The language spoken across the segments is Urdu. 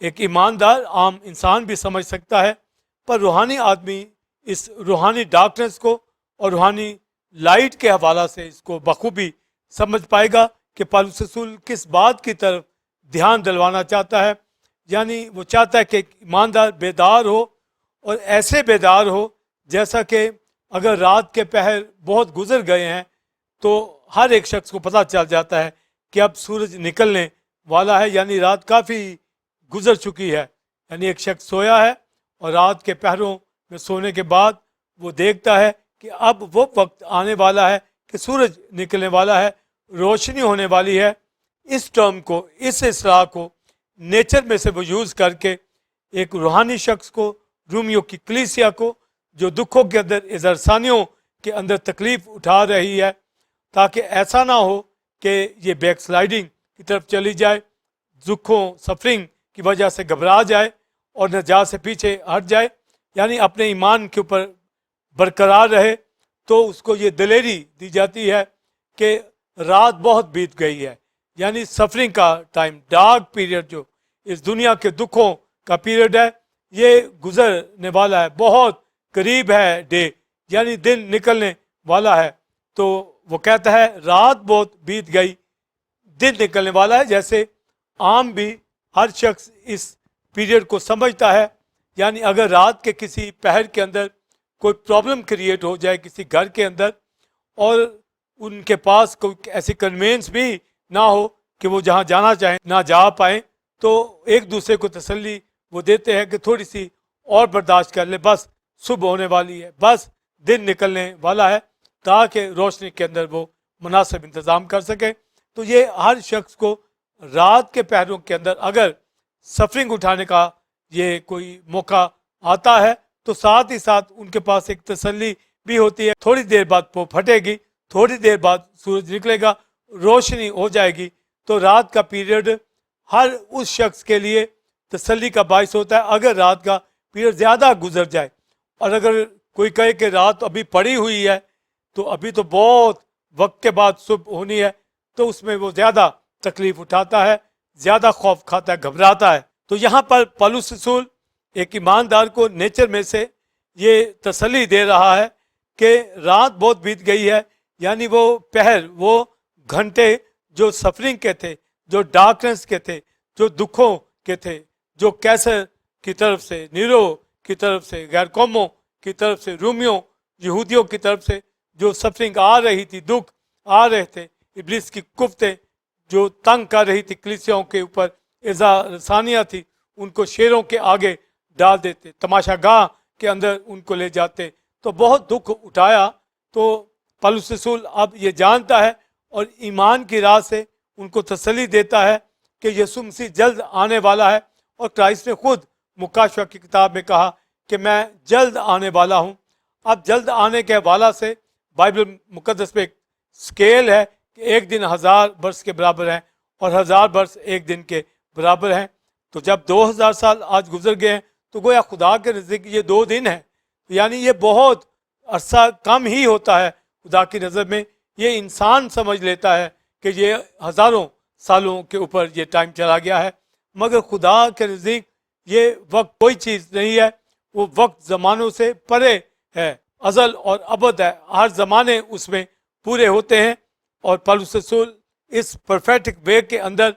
ایک ایماندار عام انسان بھی سمجھ سکتا ہے، پر روحانی آدمی اس روحانی ڈارکنس کو اور روحانی لائٹ کے حوالہ سے اس کو بخوبی سمجھ پائے گا کہ پالوس رسول کس بات کی طرف دھیان دلوانا چاہتا ہے. یعنی وہ چاہتا ہے کہ ایک ایماندار بیدار ہو، اور ایسے بیدار ہو جیسا کہ اگر رات کے پہر بہت گزر گئے ہیں تو ہر ایک شخص کو پتہ چل جاتا ہے کہ اب سورج نکلنے والا ہے، یعنی رات کافی گزر چکی ہے. یعنی ایک شخص سویا ہے اور رات کے پہروں میں سونے کے بعد وہ دیکھتا ہے کہ اب وہ وقت آنے والا ہے کہ سورج نکلنے والا ہے، روشنی ہونے والی ہے. اس ٹرم کو، اس اصطلاح کو نیچر میں سے وہ یوز کر کے ایک روحانی شخص کو، رومیو کی کلیسیا کو، جو دکھوں کے اندر، اظہارثانیوں کے اندر تکلیف اٹھا رہی ہے، تاکہ ایسا نہ ہو کہ یہ بیک سلائیڈنگ کی طرف چلی جائے، دکھوں سفرنگ کی وجہ سے گھبرا جائے اور نجات سے پیچھے ہٹ جائے، یعنی اپنے ایمان کے اوپر برقرار رہے. تو اس کو یہ دلیری دی جاتی ہے کہ رات بہت بیت گئی ہے، یعنی سفرنگ کا ٹائم، ڈارک پیریڈ جو اس دنیا کے دکھوں کا پیریڈ ہے، یہ گزرنے والا ہے، بہت قریب ہے ڈے، یعنی دن نکلنے والا ہے. تو وہ کہتا ہے رات بہت بیت گئی، دن نکلنے والا ہے. جیسے عام بھی ہر شخص اس پیریڈ کو سمجھتا ہے، یعنی اگر رات کے کسی پہر کے اندر کوئی پرابلم کریٹ ہو جائے کسی گھر کے اندر، اور ان کے پاس کوئی ایسی کنوینس بھی نہ ہو کہ وہ جہاں جانا چاہیں نہ جا پائیں، تو ایک دوسرے کو تسلی وہ دیتے ہیں کہ تھوڑی سی اور برداشت کر لیں، بس صبح ہونے والی ہے، بس دن نکلنے والا ہے، تاکہ روشنی کے اندر وہ مناسب انتظام کر سکیں. تو یہ ہر شخص کو رات کے پہروں کے اندر اگر سفرنگ اٹھانے کا یہ کوئی موقع آتا ہے تو ساتھ ہی ساتھ ان کے پاس ایک تسلی بھی ہوتی ہے، تھوڑی دیر بعد وہ پھٹے گی، تھوڑی دیر بعد سورج نکلے گا، روشنی ہو جائے گی. تو رات کا پیریڈ ہر اس شخص کے لیے تسلی کا باعث ہوتا ہے اگر رات کا پیریڈ زیادہ گزر جائے. اور اگر کوئی کہے کہ رات ابھی پڑی ہوئی ہے تو ابھی تو بہت وقت کے بعد صبح ہونی ہے، تو اس میں وہ زیادہ تکلیف اٹھاتا ہے، زیادہ خوف کھاتا ہے، گھبراتا ہے. تو یہاں پر پالوس رسول ایک ایماندار کو نیچر میں سے یہ تسلی دے رہا ہے کہ رات بہت بیت گئی ہے، یعنی وہ پہر، وہ گھنٹے جو سفرنگ کے تھے، جو ڈارکنس کے تھے، جو دکھوں کے تھے، جو کیسر کی طرف سے، نیرو کی طرف سے، غیر قوموں کی طرف سے، رومیوں یہودیوں کی طرف سے جو سفرنگ آ رہی تھی، دکھ آ رہے تھے، ابلیس کی کفتیں جو تنگ کر رہی تھی کلیسیاؤں کے اوپر، ثانیہ تھی، ان کو شیروں کے آگے ڈال دیتے، تماشا گاہ کے اندر ان کو لے جاتے، تو بہت دکھ اٹھایا. تو پالوس رسول اب یہ جانتا ہے اور ایمان کی راہ سے ان کو تسلی دیتا ہے کہ یسوع مسیح جلد آنے والا ہے، اور کرائسٹ نے خود مکاشفہ کی کتاب میں کہا کہ میں جلد آنے والا ہوں. اب جلد آنے کے حوالہ سے بائبل مقدس میں ایک سکیل ہے کہ ایک دن 1000 برس کے برابر ہیں اور 1000 برس ایک دن کے برابر ہیں. تو جب 2000 سال آج گزر گئے ہیں تو گویا خدا کے نزدیک یہ 2 دن ہیں، یعنی یہ بہت عرصہ کم ہی ہوتا ہے خدا کی نظر میں. یہ انسان سمجھ لیتا ہے کہ یہ ہزاروں سالوں کے اوپر یہ ٹائم چلا گیا ہے، مگر خدا کے نزدیک یہ وقت کوئی چیز نہیں ہے. وہ وقت زمانوں سے پرے ہے، ازل اور ابد ہے، ہر زمانے اس میں پورے ہوتے ہیں. اور پالوس رسول اس پرفیٹک وے کے اندر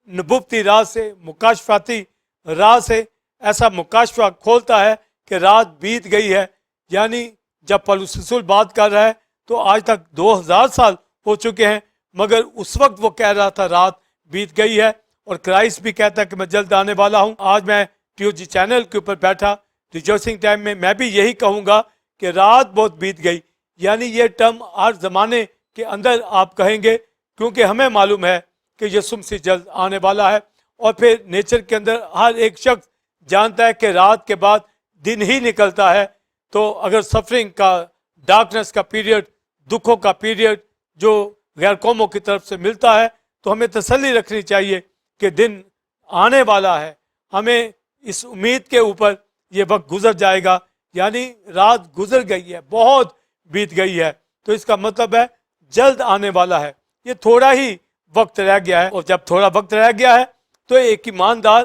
نبوتی راہ سے، مکاشفاتی راہ سے ایسا مکاشفہ کھولتا ہے کہ رات بیت گئی ہے. یعنی جب پالوس رسول بات کر رہا ہے تو آج تک 2000 سال ہو چکے ہیں، مگر اس وقت وہ کہہ رہا تھا رات بیت گئی ہے. اور کرائسٹ بھی کہتا ہے کہ میں جلد آنے والا ہوں. آج میں ٹی او جی چینل کے اوپر بیٹھا ریجوائسنگ ٹائم میں بھی یہی کہوں گا کہ رات بہت بیت گئی، یعنی یہ ٹرم ہر زمانے کے اندر آپ کہیں گے، کیونکہ ہمیں معلوم ہے کہ یسوع مسیح جلد آنے والا ہے. اور پھر نیچر کے اندر ہر ایک شخص جانتا ہے کہ رات کے بعد دن ہی نکلتا ہے. تو اگر سفرنگ کا، ڈارکنس کا پیریڈ، دکھوں کا پیریڈ جو غیر قوموں کی طرف سے ملتا ہے، تو ہمیں تسلی رکھنی چاہیے کہ دن آنے والا ہے. ہمیں اس امید کے اوپر یہ وقت گزر جائے گا، یعنی رات گزر گئی ہے، بہت بیت گئی ہے، تو اس کا مطلب ہے جلد آنے والا ہے. یہ تھوڑا ہی وقت رہ گیا ہے، اور جب تھوڑا وقت رہ گیا ہے تو ایک ایماندار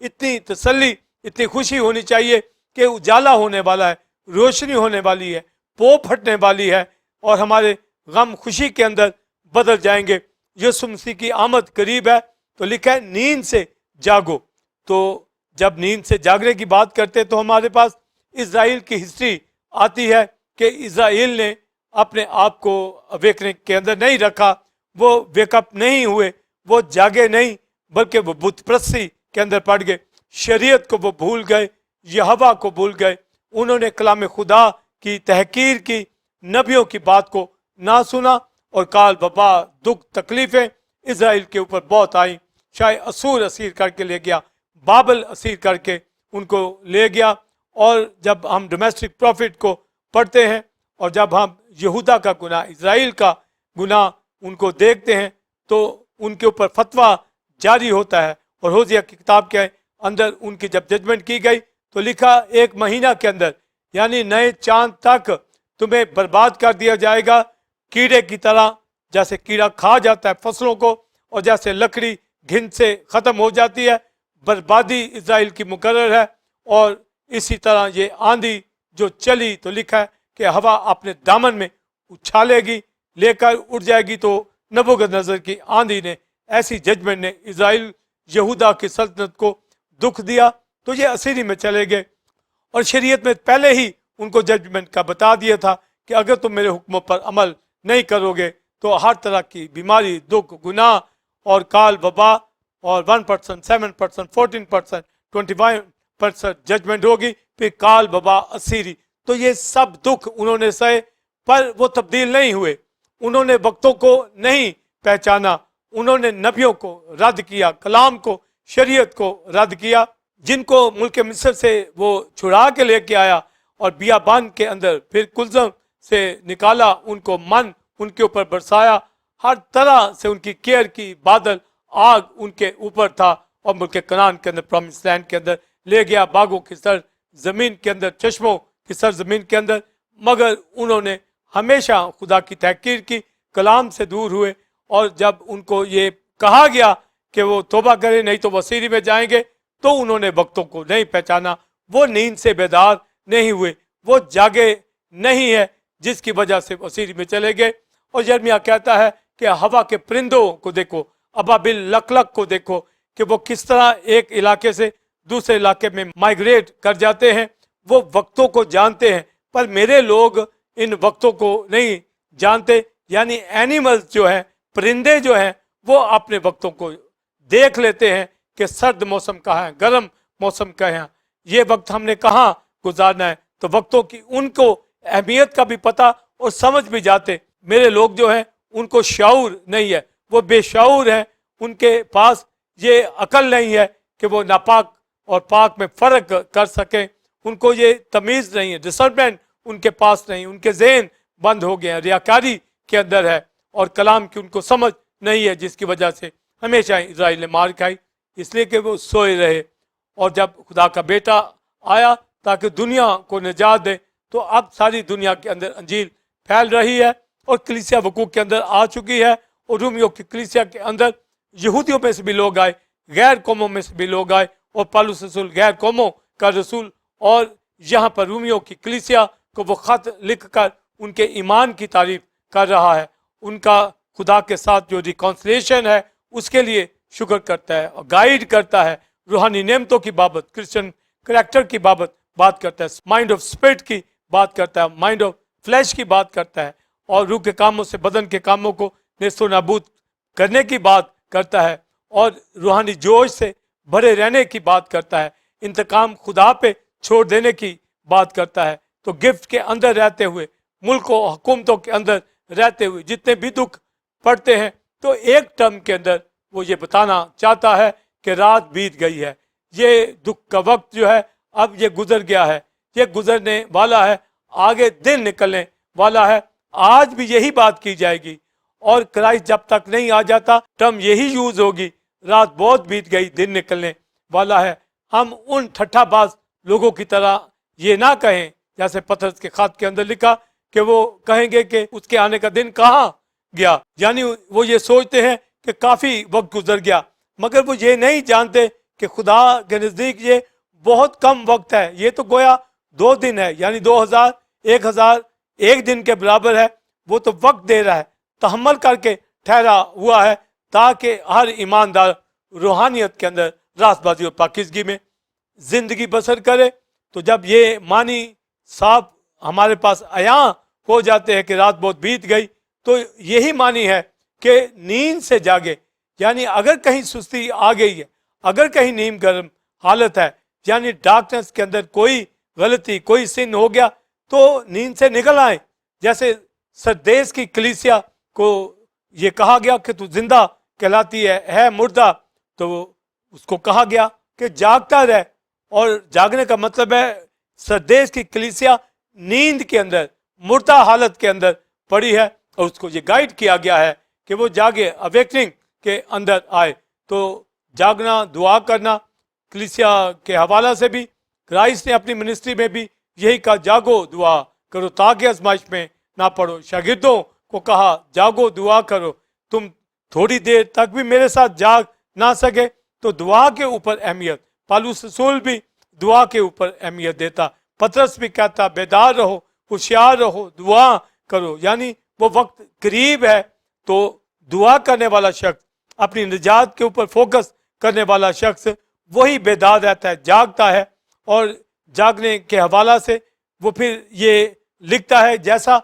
اتنی تسلی, اتنی خوشی ہونی چاہیے کہ اجالا ہونے والا ہے, روشنی ہونے والی ہے, پو پھٹنے والی ہے اور ہمارے غم خوشی کے اندر بدل جائیں گے. یسوع مسیح کی آمد قریب ہے تو لکھا ہے نیند سے جاگو. تو جب نیند سے جاگنے کی بات کرتے تو ہمارے پاس اسرائیل کی ہسٹری آتی ہے کہ اسرائیل نے اپنے آپ کو ویکنے کے اندر نہیں رکھا, وہ ویک اپ نہیں ہوئے, وہ جاگے نہیں بلکہ وہ بت پرستی کے اندر پڑ گئے, شریعت کو وہ بھول گئے, یہوہ کو بھول گئے. انہوں نے کلام خدا کی تحقیر کی, نبیوں کی بات کو نہ سنا اور کال وبا دکھ تکلیفیں اسرائیل کے اوپر بہت آئیں. شاید اسور اسیر کر کے لے گیا, بابل اسیر کر کے ان کو لے گیا. اور جب ہم ڈومیسٹک پروفٹ کو پڑھتے ہیں اور جب ہم یہودا کا گناہ, اسرائیل کا گناہ ان کو دیکھتے ہیں تو ان کے اوپر فتویٰ جاری ہوتا ہے. اور ہوزیہ کی کتاب کے اندر ان کی جب ججمنٹ کی گئی تو لکھا 1 مہینہ کے اندر یعنی نئے چاند تک تمہیں برباد کر دیا جائے گا, کیڑے کی طرح, جیسے کیڑا کھا جاتا ہے فصلوں کو اور جیسے لکڑی گھن سے ختم ہو جاتی ہے, بربادی اسرائیل کی مقرر ہے. اور اسی طرح یہ آندھی جو چلی تو لکھا ہے کہ ہوا اپنے دامن میں اچھالے گی, لے کر اڑ جائے گی. تو نبوکدنیزر کی آندھی نے, ایسی ججمنٹ نے اسرائیل یہودا کی سلطنت کو دکھ دیا تو یہ اسیری میں چلے گئے. اور شریعت میں پہلے ہی ان کو ججمنٹ کا بتا دیا تھا کہ اگر تم میرے حکموں پر عمل نہیں کرو گے تو ہر طرح کی بیماری, دکھ, گناہ اور کال وبا اور 1%, 7%, 14%, 25% ججمنٹ ہوگی, پھر کال وبا اسیری. تو یہ سب دکھ انہوں نے سہے پر وہ تبدیل نہیں ہوئے, انہوں نے وقتوں کو نہیں پہچانا, انہوں نے نبیوں کو رد کیا, کلام کو, شریعت کو رد کیا, جن کو ملک مصر سے وہ چھڑا کے لے کے آیا اور بیابان کے اندر پھر کلزم سے نکالا, ان کو من ان کے اوپر برسایا, ہر طرح سے ان کی کیئر کی, بادل آگ ان کے اوپر تھا اور ملک کنعان کے اندر, پرومس لینڈ کے اندر لے گیا, باغوں کی سر زمین کے اندر, چشموں کی سر زمین کے اندر. مگر انہوں نے ہمیشہ خدا کی تحقیر کی, کلام سے دور ہوئے. اور جب ان کو یہ کہا گیا کہ وہ توبہ کرے نہیں تو وہ اسیری میں جائیں گے تو انہوں نے وقتوں کو نہیں پہچانا, وہ نیند سے بیدار نہیں ہوئے, وہ جاگے نہیں ہے جس کی وجہ سے وہ اسیری میں چلے گئے. اور یرمیہ کہتا ہے کہ ہوا کے پرندوں کو دیکھو, ابابل لک کو دیکھو کہ وہ کس طرح ایک علاقے سے دوسرے علاقے میں مائگریٹ کر جاتے ہیں. وہ وقتوں کو جانتے ہیں پر میرے لوگ ان وقتوں کو نہیں جانتے. یعنی اینیملز جو ہیں, پرندے جو ہیں, وہ اپنے وقتوں کو دیکھ لیتے ہیں کہ سرد موسم کہاں ہے, گرم موسم کہاں ہے, یہ وقت ہم نے کہاں گزارنا ہے. تو وقتوں کی ان کو اہمیت کا بھی پتہ اور سمجھ بھی جاتے. میرے لوگ جو ہیں ان کو شعور نہیں ہے, وہ بے شعور ہیں, ان کے پاس یہ عقل نہیں ہے کہ وہ ناپاک اور پاک میں فرق کر سکیں. ان کو یہ تمیز نہیں ہے, ڈسرنمنٹ ان کے پاس نہیں, ان کے ذہن بند ہو گئے ہیں, ریاکاری کے اندر ہے اور کلام کی ان کو سمجھ نہیں ہے, جس کی وجہ سے ہمیشہ اسرائیل نے مار کھائی اس لیے کہ وہ سوئے رہے. اور جب خدا کا بیٹا آیا تاکہ دنیا کو نجات دے تو اب ساری دنیا کے اندر انجیل پھیل رہی ہے اور کلیسیا وقوع کے اندر آ چکی ہے. اور رومیوں کی کلیسیا کے اندر یہودیوں میں سے بھی لوگ آئے, غیر قوموں میں سے بھی لوگ آئے, اور پالوس رسول غیر قوموں کا رسول. اور یہاں پر رومیوں کی کلیسیا کو وہ خط لکھ کر ان کے ایمان کی تعریف کر رہا ہے, ان کا خدا کے ساتھ جو ریکانسلیشن ہے اس کے لیے شکر کرتا ہے اور گائیڈ کرتا ہے, روحانی نعمتوں کی بابت, کرسچن کریکٹر کی بابت بات کرتا ہے, مائنڈ آف اسپرٹ کی بات کرتا ہے, مائنڈ آف فلیش کی بات کرتا ہے, اور روح کے کاموں سے بدن کے کاموں کو نیست و نابود کرنے کی بات کرتا ہے, اور روحانی جوش سے بھرے رہنے کی بات کرتا ہے, انتقام خدا پہ چھوڑ دینے کی بات کرتا ہے. تو گفٹ کے اندر رہتے ہوئے, ملک و حکومتوں کے اندر رہتے ہوئے جتنے بھی دکھ پڑتے ہیں تو ایک ٹرم کے اندر وہ یہ بتانا چاہتا ہے کہ رات بیت گئی ہے, یہ دکھ کا وقت جو ہے اب یہ گزر گیا ہے, یہ گزرنے والا ہے, آگے دن نکلنے والا ہے. آج بھی یہی بات کی جائے گی اور کرائسٹ جب تک نہیں آ جاتا ٹرم یہی یوز ہوگی, رات بہت بیت گئی, دن نکلنے والا ہے. ہم ان ٹھٹھا باز لوگوں کی طرح یہ نہ کہیں جیسے پطرس کے خط کے اندر لکھا کہ وہ کہیں گے کہ اس کے آنے کا دن کہاں گیا, یعنی وہ یہ سوچتے ہیں کہ کافی وقت گزر گیا, مگر وہ یہ نہیں جانتے کہ خدا کے نزدیک یہ بہت کم وقت ہے، یہ تو گویا 2 دن ہے، یعنی 2000 1000 ایک دن کے برابر ہے، وہ تو وقت دے رہا ہے، تحمل کر کے ٹھہرا ہوا ہے تاکہ ہر ایماندار روحانیت کے اندر راست بازی اور پاکیزگی میں زندگی بسر کرے۔ تو جب یہ معنی صاف ہمارے پاس عیاں ہو جاتے ہیں کہ رات بہت بیت گئی، تو یہی معنی ہے کہ نیند سے جاگے، یعنی اگر کہیں سستی آ گئی ہے، اگر کہیں نیم گرم حالت ہے، یعنی ڈارکنس کے اندر کوئی غلطی کوئی سن ہو گیا، تو نیند سے نکل آئیں۔ جیسے سردیس کی کلیسیا کو یہ کہا گیا کہ تو زندہ کہلاتی ہے مردہ، تو اس کو کہا گیا کہ جاگتا رہ، اور جاگنے کا مطلب ہے سردیس کی کلیسیا نیند کے اندر مردہ حالت کے اندر پڑی ہے، اور اس کو یہ گائیڈ کیا گیا ہے کہ وہ جاگے، اویکننگ کے اندر آئے۔ تو جاگنا، دعا کرنا، کلیسیا کے حوالہ سے بھی کرائسٹ نے اپنی منسٹری میں بھی یہی کہا، جاگو دعا کرو تاکہ آزمائش میں نہ پڑو۔ شاگردوں کو کہا جاگو دعا کرو، تم تھوڑی دیر تک بھی میرے ساتھ جاگ نہ سکے تو دعا کے اوپر اہمیت، پالوس رسول بھی دعا کے اوپر اہمیت دیتا، پطرس بھی کہتا بیدار رہو، ہوشیار رہو، دعا کرو، یعنی وہ وقت قریب ہے۔ تو دعا کرنے والا شخص، اپنی نجات کے اوپر فوکس کرنے والا شخص، وہی بیدار رہتا ہے، جاگتا ہے۔ اور جاگنے کے حوالہ سے وہ پھر یہ لکھتا ہے جیسا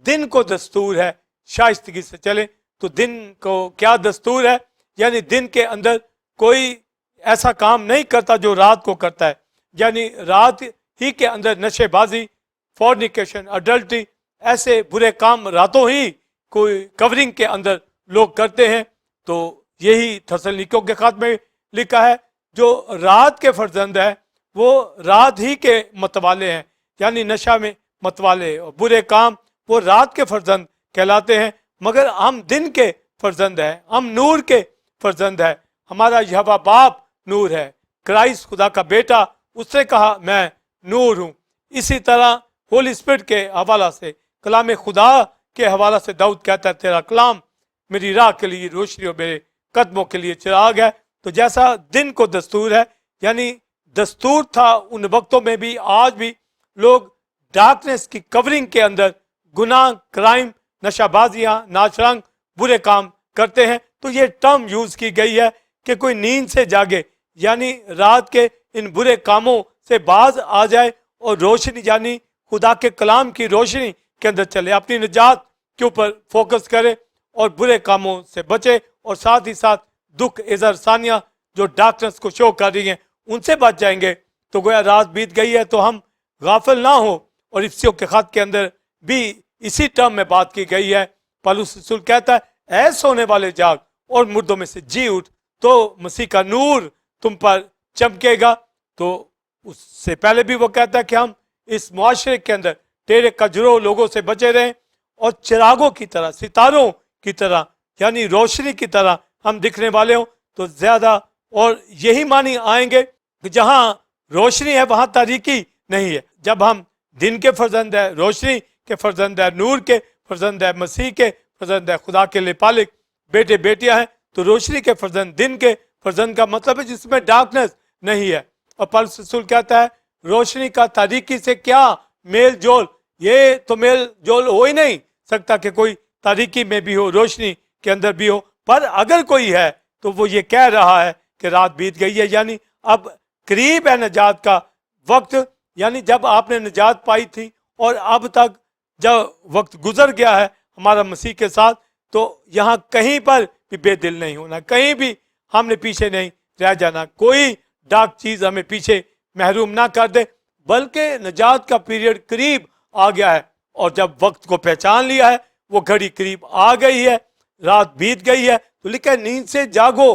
دن کو دستور ہے شائستگی سے چلیں۔ تو دن کو کیا دستور ہے؟ یعنی دن کے اندر کوئی ایسا کام نہیں کرتا جو رات کو کرتا ہے، یعنی رات ہی کے اندر نشے بازی، فورنیکیشن، اڈلٹری، ایسے برے کام راتوں ہی کوئی کورنگ کے اندر لوگ کرتے ہیں۔ تو یہی تھسلنیکیوں کے خط میں لکھا ہے، جو رات کے فرزند ہے وہ رات ہی کے متوالے ہیں، یعنی نشہ میں متوالے اور برے کام وہ رات کے فرزند کہلاتے ہیں، مگر ہم دن کے فرزند ہیں، ہم نور کے فرزند ہیں۔ ہمارا یہوہ باپ نور ہے، کرائسٹ خدا کا بیٹا، اس نے کہا میں نور ہوں۔ اسی طرح ہولی اسپرٹ کے حوالہ سے، کلام خدا کے حوالہ سے داؤد کہتا ہے تیرا کلام میری راہ کے لیے روشنی اور میرے قدموں کے لیے چراغ ہے۔ تو جیسا دن کو دستور ہے، یعنی دستور تھا ان وقتوں میں بھی، آج بھی لوگ ڈارکنیس کی کورنگ کے اندر گناہ، کرائم، نشہ بازیاں، ناچ رنگ، برے کام کرتے ہیں۔ تو یہ ٹرم یوز کی گئی ہے کہ کوئی نیند سے جاگے، یعنی رات کے ان برے کاموں سے باز آ جائے اور روشنی، یعنی خدا کے کلام کی روشنی کے اندر چلے، اپنی نجات کے اوپر فوکس کرے اور برے کاموں سے بچے، اور ساتھ ہی ساتھ دکھ، اظہار ثانیہ جو ڈارکنس کو شو کر رہی ہیں ان سے بچ جائیں گے۔ تو گویا رات بیت گئی ہے تو ہم غافل نہ ہو، اور افسیوں کے خط کے اندر بھی اسی ٹرم میں بات کی گئی ہے۔ پالوس رسول کہتا ہے اے سونے والے جاگ اور مردوں میں سے جی اٹھ، تو مسیح کا نور تم پر چمکے گا۔ تو اس سے پہلے بھی وہ کہتا ہے کہ ہم اس معاشرے کے اندر ٹیرے کجرو لوگوں سے بچے رہیں، اور چراغوں کی طرح، ستاروں کی طرح، یعنی روشنی کی طرح ہم دکھنے والے ہوں۔ تو زیادہ اور یہی معنی آئیں گے کہ جہاں روشنی ہے وہاں تاریکی نہیں ہے۔ جب ہم دن کے فرزند ہے، روشنی کے فرزند ہے، نور کے فرزند ہے، مسیح کے فرزند ہے، خدا کے لے پالک بیٹے بیٹیاں ہیں، تو روشنی کے فرزند، دن کے فرزند کا مطلب ہے جس میں ڈارکنس نہیں ہے۔ اور پالوس رسول کہتا ہے روشنی کا تاریکی سے کیا میل جول، یہ تو میل جول ہو ہی نہیں سکتا کہ کوئی تاریکی میں بھی ہو، روشنی کے اندر بھی ہو۔ پر اگر کوئی ہے تو وہ یہ کہہ رہا ہے کہ رات بیت گئی ہے، یعنی اب قریب ہے نجات کا وقت، یعنی جب آپ نے نجات پائی تھی اور اب تک جب وقت گزر گیا ہے ہمارا مسیح کے ساتھ، تو یہاں کہیں پر بھی بے دل نہیں ہونا، کہیں بھی ہم نے پیچھے نہیں رہ جانا، کوئی ڈارک چیز ہمیں پیچھے محروم نہ کر دے، بلکہ نجات کا پیریڈ قریب آ گیا ہے۔ اور جب وقت کو پہچان لیا ہے، وہ گھڑی قریب آ گئی ہے، رات بیت گئی ہے، تو لکھا ہے نیند سے جاگو،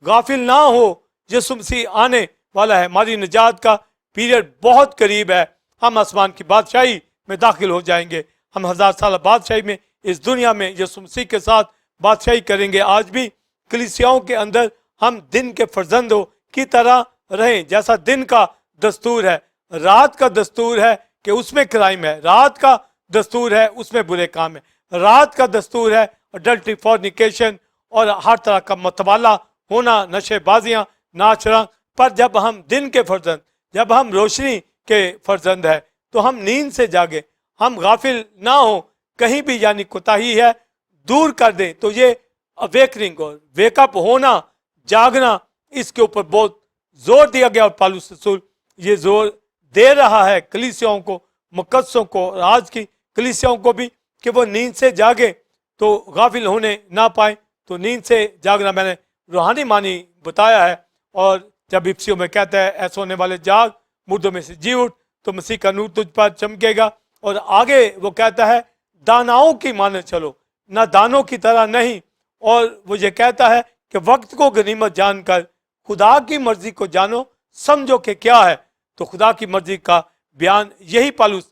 غافل نہ ہو، یسوع مسیح آنے والا ہے، ہماری نجات کا پیریڈ بہت قریب ہے، ہم آسمان کی بادشاہی میں داخل ہو جائیں گے، ہم 1000 سالہ بادشاہی میں اس دنیا میں یسوع مسیح کے ساتھ بادشاہی کریں گے۔ آج بھی کلیسیاؤں کے اندر ہم دن کے فرزندوں کی طرح رہیں، جیسا دن کا دستور ہے، رات کا دستور ہے کہ اس میں کرائم ہے، رات کا دستور ہے اس میں برے کام ہے، رات کا دستور ہے اڈلٹری، فورنیکیشن اور ہر طرح کا متوالا ہونا، نشے بازیاں، ناچ رنگ، پر جب ہم دن کے فرزند، جب ہم روشنی کے فرزند ہیں تو ہم نیند سے جاگے، ہم غافل نہ ہوں کہیں بھی، یعنی کوتاہی ہے دور کر دیں. تو یہ اویکننگ اور ویک اپ ہونا، جاگنا، اس کے اوپر بہت زور دیا گیا. اور پالوس رسول یہ زور دے رہا ہے کلیسیاؤں کو، مقدسوں کو، اور آج کی کلیسیاؤں کو بھی، کہ وہ نیند سے جاگے تو غافل ہونے نہ پائیں. تو نیند سے جاگنا میں نے روحانی معنی بتایا ہے. اور جب افسیوں میں کہتا ہے اے سونے والے جاگ، مردوں میں سے جی اٹھ، تو مسیح کا نور تجھ پر چمکے گا. اور آگے وہ کہتا ہے داناؤں کی مانند چلو، نہ دانوں کی طرح نہیں. اور وہ یہ کہتا ہے کہ وقت کو غنیمت جان کر خدا کی مرضی کو جانو، سمجھو کہ کیا ہے. تو خدا کی مرضی کا بیان یہی پالوس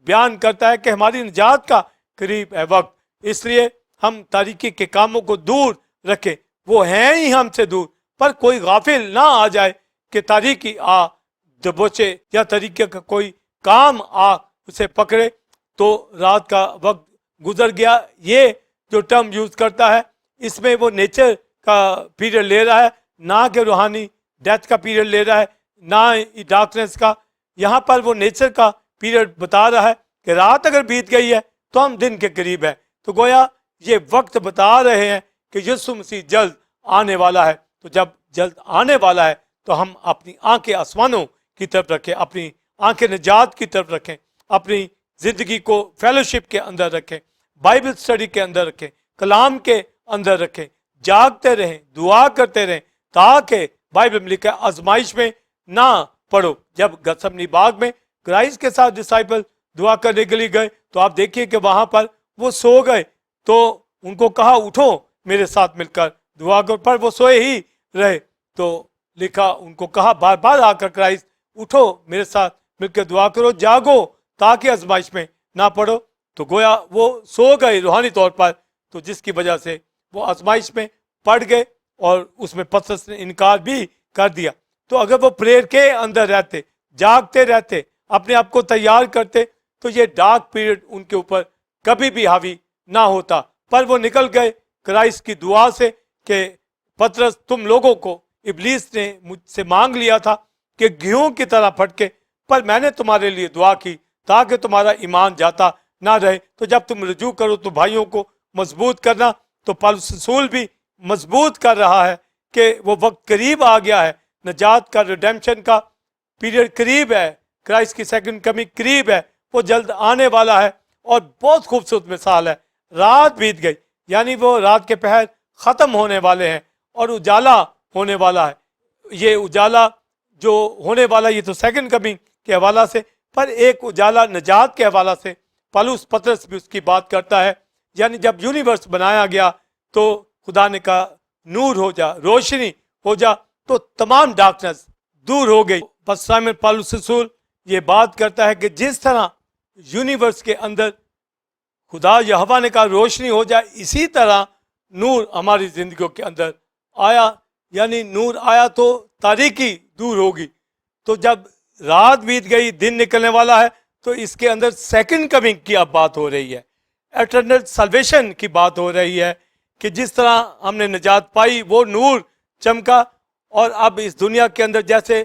بیان کرتا ہے کہ ہماری نجات کا قریب ہے وقت. اس لیے ہم تاریکی کے کاموں کو دور رکھیں، وہ ہیں ہی ہم سے دور، پر کوئی غافل نہ آ جائے کہ تاریکی آ دبوچے یا طریقے کا کوئی کام آ اسے پکڑے. تو رات کا وقت گزر گیا، یہ جو ٹرم یوز کرتا ہے اس میں وہ نیچر کا پیریڈ لے رہا ہے، نہ کہ روحانی ڈیتھ کا پیریڈ لے رہا ہے، نہ ڈارکنیس کا. یہاں پر وہ نیچر کا پیریڈ بتا رہا ہے کہ رات اگر بیت گئی ہے تو ہم دن کے قریب ہیں. تو گویا یہ وقت بتا رہے ہیں کہ یسوع مسیح جلد آنے والا ہے. تو جب جلد آنے والا ہے تو ہم اپنی آنکھیں آسمانوں کی طرف رکھیں، اپنی آنکھیں نجات کی طرف رکھیں، اپنی زندگی کو فیلوشپ کے اندر رکھیں، بائبل اسٹڈی کے اندر رکھیں، کلام کے اندر رکھیں، جاگتے رہیں، دعا کرتے رہیں، تاکہ بائبل میں لکھا ہے آزمائش میں نہ پڑھو. جب گتسمنی باغ میں کرائسٹ کے ساتھ ڈسائپل دعا کرنے کے لیے گئے تو آپ دیکھیے کہ وہاں پر وہ سو گئے. تو ان کو کہا اٹھو میرے ساتھ مل کر دعا کرو، پر وہ سوئے ہی رہے. تو لکھا ان کو کہا بار بار آ کر کرائسٹ اٹھو میرے ساتھ مل کر دعا کرو، جاگو تاکہ آزمائش میں نہ پڑو. تو گویا وہ سو گئے روحانی طور پر، تو جس کی وجہ سے وہ آزمائش میں پڑ گئے اور اس میں پترس نے انکار بھی کر دیا. تو اگر وہ پریئر کے اندر رہتے، جاگتے رہتے، اپنے آپ کو تیار کرتے، تو یہ ڈارک پیریڈ ان کے اوپر کبھی بھی حاوی نہ ہوتا. پر وہ نکل گئے کرائسٹ کی دعا سے کہ پترس تم لوگوں کو ابلیس نے مجھ سے مانگ لیا تھا کہ گیہوں کی طرح پھٹکے، پر میں نے تمہارے لیے دعا کی تاکہ تمہارا ایمان جاتا نہ رہے. تو جب تم رجوع کرو تو بھائیوں کو مضبوط کرنا. تو پالوس رسول بھی مضبوط کر رہا ہے کہ وہ وقت قریب آ گیا ہے، نجات کا، ریڈیمپشن کا پیریڈ قریب ہے، کرائسٹ کی سیکنڈ کمنگ قریب ہے، وہ جلد آنے والا ہے. اور بہت خوبصورت مثال ہے، رات بیت گئی، یعنی وہ رات کے پہر ختم ہونے والے ہیں اور اجالا ہونے والا ہے. یہ اجالا جو ہونے والا، یہ تو سیکنڈ کمنگ کے حوالہ سے، پر ایک اجالا نجات کے حوالہ سے پالوس پترس بھی اس کی بات کرتا ہے. یعنی جب یونیورس بنایا گیا تو خدا نے کہا نور ہو جا، روشنی ہو جا، تو تمام ڈارکنس دور ہو گئی. بس سائمن پالوس رسول یہ بات کرتا ہے کہ جس طرح یونیورس کے اندر خدا یہوہ نے کہا روشنی ہو جائے، اسی طرح نور ہماری زندگیوں کے اندر آیا. یعنی نور آیا تو تاریکی دور ہوگی. تو جب رات بیت گئی، دن نکلنے والا ہے، تو اس کے اندر سیکنڈ کمنگ کی اب بات ہو رہی ہے، ایٹرنل سلویشن کی بات ہو رہی ہے کہ جس طرح ہم نے نجات پائی، وہ نور چمکا. اور اب اس دنیا کے اندر جیسے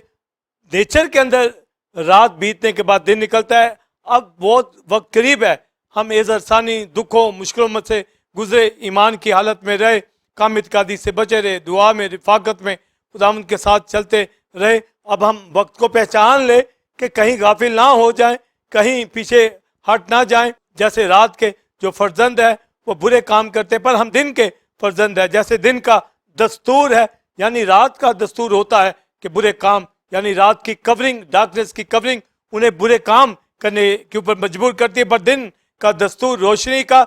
نیچر کے اندر رات بیتنے کے بعد دن نکلتا ہے، اب بہت وقت قریب ہے، ہم ثانی دکھوں مشکلوں میں سے گزرے، ایمان کی حالت میں رہے، کام اعتقادی سے بچے رہے، دعا میں، رفاقت میں خداوند کے ساتھ چلتے رہے. اب ہم وقت کو پہچان لے کہ کہیں غافل نہ ہو جائیں، کہیں پیچھے ہٹ نہ جائیں. جیسے رات کے جو فرزند ہے وہ برے کام کرتے، پر ہم دن کے فرزند ہے. جیسے دن کا دستور ہے، یعنی رات کا دستور ہوتا ہے کہ برے کام، یعنی رات کی کورنگ، ڈارکنیس کی کورنگ انہیں برے کام کرنے کے اوپر مجبور کرتی ہے، پر دن کا دستور روشنی کا،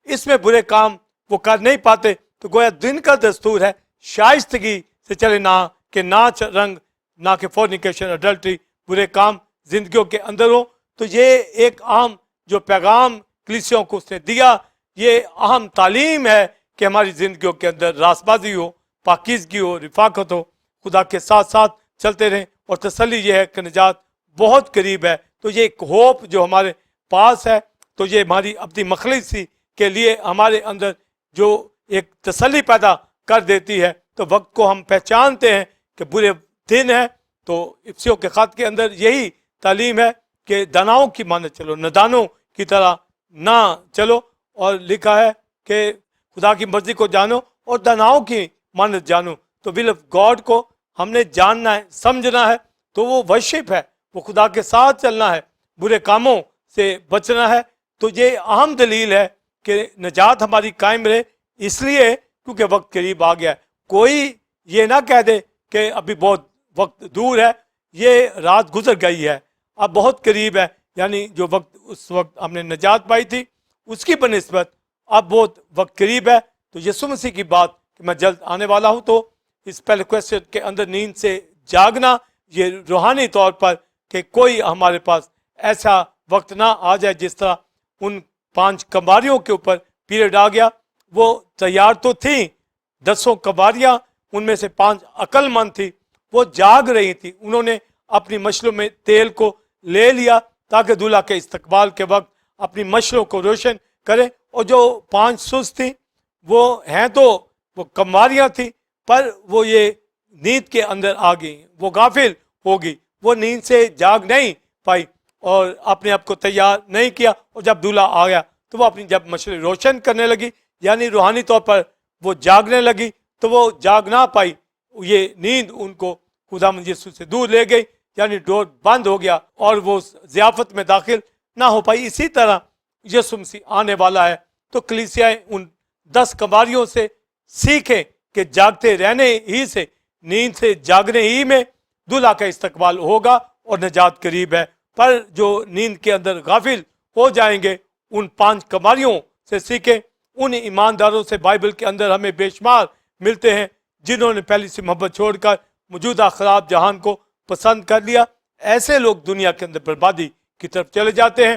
اس میں برے کام وہ کر نہیں پاتے. تو گویا دن کا دستور ہے شائستگی سے چلے، نہ کہ ناچ رنگ، نہ کہ فورنیکیشن، اڈلٹری، برے کام زندگیوں کے اندر ہو. تو یہ ایک عام جو پیغام کلیسیوں کو اس نے دیا، یہ اہم تعلیم ہے کہ ہماری زندگیوں کے اندر راست بازی ہو، پاکیزگی ہو، رفاقت ہو، خدا کے ساتھ ساتھ چلتے رہیں. اور تسلی یہ ہے کہ نجات بہت قریب ہے. تو یہ ایک ہوپ جو ہمارے پاس ہے، تو یہ ہماری اپنی مخلصی کے لیے ہمارے اندر جو ایک تسلی پیدا کر دیتی ہے. تو وقت کو ہم پہچانتے ہیں کہ برے دن ہیں تو افسیوں کے خط کے اندر یہی تعلیم ہے کہ داناؤں کی مانند چلو، نادانوں کی طرح نہ چلو، اور لکھا ہے کہ خدا کی مرضی کو جانو اور داناؤں کی مانند جانو۔ تو ول آف گاڈ کو ہم نے جاننا ہے، سمجھنا ہے، تو وہ ورشپ ہے، وہ خدا کے ساتھ چلنا ہے، برے کاموں سے بچنا ہے۔ تو یہ اہم دلیل ہے کہ نجات ہماری قائم رہے، اس لیے کیونکہ وقت قریب آ گیا ہے۔ کوئی یہ نہ کہہ دے کہ ابھی بہت وقت دور ہے، یہ رات گزر گئی ہے، اب بہت قریب ہے، یعنی جو وقت اس وقت ہم نے نجات پائی تھی اس کی بنسبت اب بہت وقت قریب ہے۔ تو یسوع مسیح کی بات کہ میں جلد آنے والا ہوں، تو اس پہلے کویسچن کے اندر نیند سے جاگنا، یہ روحانی طور پر کہ کوئی ہمارے پاس ایسا وقت نہ آ جائے جس طرح ان 5 کماریوں کے اوپر پیریڈ آ گیا۔ وہ تیار تو تھیں 10 کماریاں، ان میں سے 5 عقل مند تھی، وہ جاگ رہی تھی، انہوں نے اپنی مشلوں میں تیل کو لے لیا تاکہ دولہا کے استقبال کے وقت اپنی مشلوں کو روشن کریں۔ اور جو 5 سست تھیں وہ ہیں تو وہ کماریاں تھیں، پر وہ یہ نیند کے اندر آ گئی، وہ غافل ہو گئی، وہ نیند سے جاگ نہیں پائی اور اپنے آپ کو تیار نہیں کیا، اور جب دولہا آ گیا تو وہ اپنی جب مشلیں روشن کرنے لگی، یعنی روحانی طور پر وہ جاگنے لگی، تو وہ جاگ نہ پائی، یہ نیند ان کو خدا مند یسوع سے دور لے گئی، یعنی ڈور بند ہو گیا اور وہ ضیافت میں داخل نہ ہو پائی۔ اسی طرح یسوع مسیح آنے والا ہے، تو کلیسیائیں ان 10 کماریوں سے سیکھیں کہ جاگتے رہنے ہی سے، نیند سے جاگنے ہی میں دولہا کا استقبال ہوگا اور نجات قریب ہے۔ پر جو نیند کے اندر غافل ہو جائیں گے، ان 5 کماریوں سے سیکھیں۔ ان ایمانداروں سے بائبل کے اندر ہمیں بے شمار ملتے ہیں جنہوں نے پہلی سی محبت چھوڑ کر موجودہ خراب جہان کو پسند کر لیا۔ ایسے لوگ دنیا کے اندر بربادی کی طرف چلے جاتے ہیں۔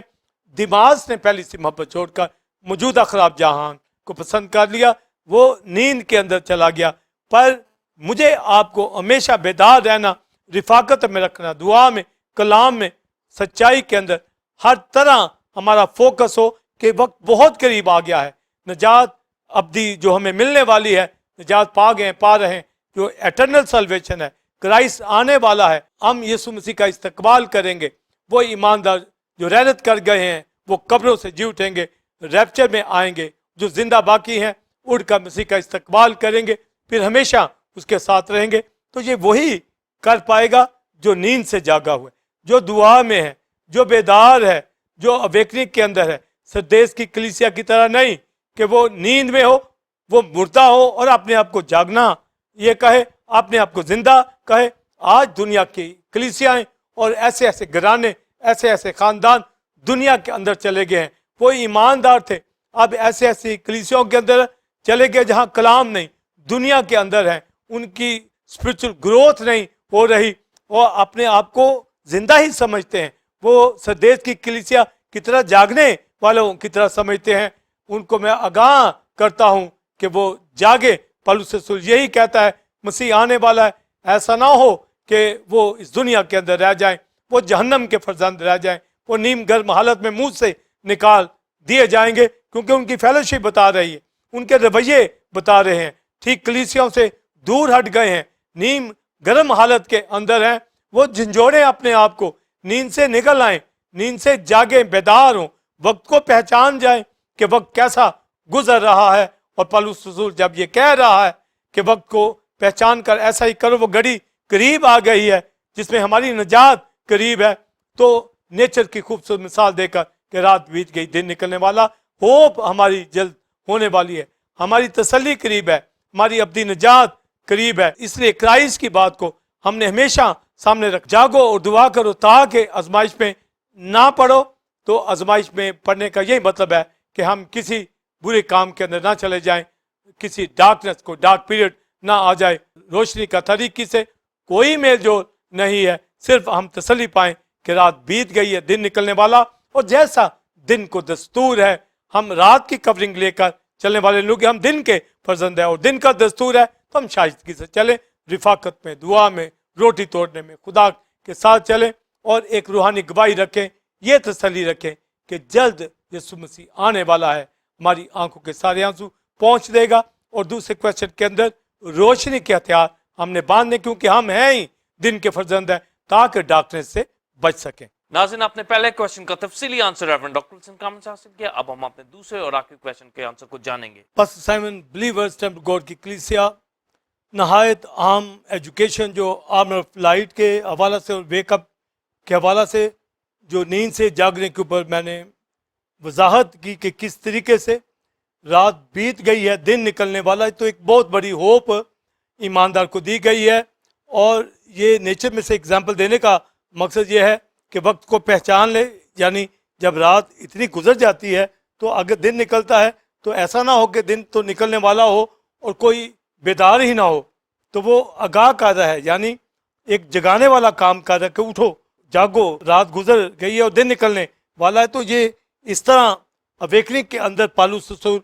دماغ نے پہلی سی محبت چھوڑ کر موجودہ خراب جہان کو پسند کر لیا، وہ نیند کے اندر چلا گیا۔ پر مجھے آپ کو ہمیشہ بیدار رہنا، رفاقت میں رکھنا، دعا میں، کلام میں، سچائی کے اندر ہر طرح ہمارا فوکس ہو کہ وقت بہت قریب آ گیا ہے، نجات ابدی جو ہمیں ملنے والی ہے، نجات پا گئے، پا رہے ہیں، جو ایٹرنل سلویشن ہے، کرائسٹ آنے والا ہے، ہم یسوع مسیح کا استقبال کریں گے۔ وہ ایماندار جو رحلت کر گئے ہیں وہ قبروں سے جی اٹھیں گے، ریپچر میں آئیں گے، جو زندہ باقی ہیں اٹھ کر مسیح کا استقبال کریں گے، پھر ہمیشہ اس کے ساتھ رہیں گے۔ تو یہ وہی کر پائے گا جو نیند سے جاگا ہوا ہے، جو دعا میں ہے، جو بیدار ہے، جو اویکننگ کے اندر ہے۔ سردیس کی کلیسیا کی طرح نہیں کہ وہ نیند میں ہو، وہ مردہ ہو اور اپنے آپ کو جاگنا یہ کہے، اپنے آپ کو زندہ کہے۔ آج دنیا کی کلیسیاں اور ایسے ایسے گھرانے، ایسے ایسے خاندان دنیا کے اندر چلے گئے ہیں، وہ ایماندار تھے، اب ایسے ایسی کلیسیوں کے اندر چلے گئے جہاں کلام نہیں، دنیا کے اندر ہیں، ان کی اسپرچل گروتھ نہیں ہو رہی، وہ اپنے آپ کو زندہ ہی سمجھتے ہیں، وہ سردیس کی کلیسیا کی طرح جاگنے والوں کی طرح سمجھتے ہیں۔ ان کو میں آگاہ کرتا ہوں کہ وہ جاگے۔ پولس رسول یہی کہتا ہے مسیح آنے والا ہے، ایسا نہ ہو کہ وہ اس دنیا کے اندر رہ جائیں، وہ جہنم کے فرزند رہ جائیں، وہ نیم گرم حالت میں منہ سے نکال دیے جائیں گے، کیونکہ ان کی فیلوشپ بتا رہی ہے، ان کے رویے بتا رہے ہیں، ٹھیک کلیسیوں سے دور ہٹ گئے ہیں، نیم گرم حالت کے اندر ہیں۔ وہ جھنجھوڑیں اپنے آپ کو، نیند سے نکل آئیں، نیند سے جاگیں، بیدار ہوں، وقت کو پہچان جائیں کہ وقت کیسا گزر رہا ہے۔ اور پولس رسول جب یہ کہہ رہا ہے کہ وقت کو پہچان کر ایسا ہی کرو، وہ گھڑی قریب آ گئی ہے جس میں ہماری نجات قریب ہے، تو نیچر کی خوبصورت مثال دے کر کہ رات بیت گئی، دن نکلنے والا، ہوپ ہماری جلد ہونے والی ہے، ہماری تسلی قریب ہے، ہماری ابدی نجات قریب ہے۔ اس لیے کرائسٹ کی بات کو ہم نے ہمیشہ سامنے رکھ، جاگو اور دعا کرو تاکہ آزمائش میں نہ پڑو۔ تو آزمائش میں پڑھنے کا یہی مطلب ہے کہ ہم کسی برے کام کے اندر نہ چلے جائیں، کسی ڈارکنس کو، ڈارک پیریڈ نہ آ جائے۔ روشنی کا طریقے سے کوئی میل جول نہیں ہے، صرف ہم تسلی پائیں کہ رات بیت گئی ہے، دن نکلنے والا، اور جیسا دن کو دستور ہے، ہم رات کی کورنگ لے کر چلنے والے لوگ، ہم دن کے فرزند ہیں اور دن کا دستور ہے، تو ہم شائستگی سے چلیں، رفاقت میں، دعا میں، روٹی توڑنے میں خدا کے ساتھ چلیں، اور ایک روحانی گواہی رکھیں، یہ تسلی رکھیں کہ جلد یسوع مسیح آنے والا ہے، ہماری آنکھوں کے سارے آنسو پہنچ دے گا۔ اور دوسرے کویسچن کے اندر روشنی کے ہتھیار ہم نے باندھنے، کیونکہ ہم ہیں ہی دن کے فرزند ہیں، تاکہ ڈارکنس سے بچ سکیں. ناظرین آپ نے پہلے کوشچن کا تفصیلی answer reverend doctor Wilson common سے حاصل کیا. اب ہم اپنے دوسرے اور آخری کوشچن کے آنسر کو جانیں گے. Pastor Simon believers temple God کی کلیسیا نہایت عام ایجوکیشن جو آرمر آف لائٹ کے حوالہ سے اور ویک اپ کے حوالہ سے جو نیند سے جاگنے کے اوپر میں نے وضاحت کی کہ کس طریقے سے رات بیت گئی ہے دن نکلنے والا ہے, تو ایک بہت بڑی ہوپ ایماندار کو دی گئی ہے. اور یہ نیچر میں سے اگزامپل دینے کا مقصد یہ ہے کہ وقت کو پہچان لے, یعنی جب رات اتنی گزر جاتی ہے تو اگر دن نکلتا ہے تو ایسا نہ ہو کہ دن تو نکلنے والا ہو اور کوئی بیدار ہی نہ ہو, تو وہ آگاہ کردہ ہے, یعنی ایک جگانے والا کام کر رہا ہے کہ اٹھو جاگو رات گزر گئی ہے اور دن نکلنے والا ہے. تو یہ اس طرح اویکننگ کے اندر پالوس رسول